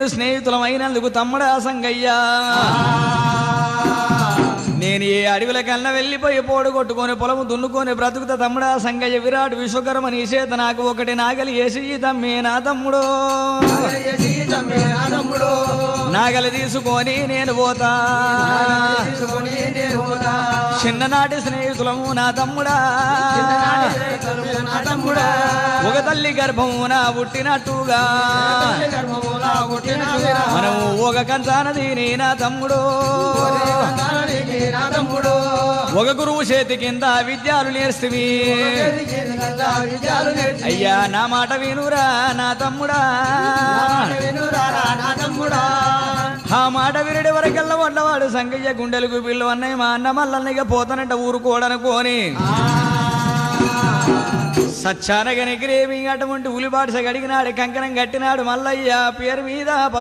స్నేహితులమైనందుకు తమ్ముడా సంగయ్యా నేను ఏ అడవిల కన్నా వెళ్ళిపోయి పోడు కొట్టుకొని పొలము దున్నుకొని బ్రతుకుతా తమ్ముడా సంగయ్య విరాట్ విశ్వకర్మ నీ చేత నాకు ఒకటి నాగలి వేసి తమ్మే నా తమ్ముడు నాగలి తీసుకొని నేను పోతా చిన్ననాటి స్నేహితులము నా తమ్ముడా ఒక తల్లి గర్భమున పుట్టినట్టుగా మనము ఒక కంచానది నా తమ్ముడు ఒక గురువు చేతి కింద విద్యాలు నేర్స్తువి అయ్యా నా మాట వినురా నా తమ్ముడా ఆ మాట వినడి వరకల్లా వండవాడు సంగయ్య గుండెలకు పిల్లు అన్నయ్య మా అన్న మల్లన్నయ్య పోతానంట ఊరుకోవడనుకోని సచ్చానగని గ్రేమి అటువంటి ఉలిబాటు గడిగినాడు కంకణం కట్టినాడు మల్లయ్య పేరు మీద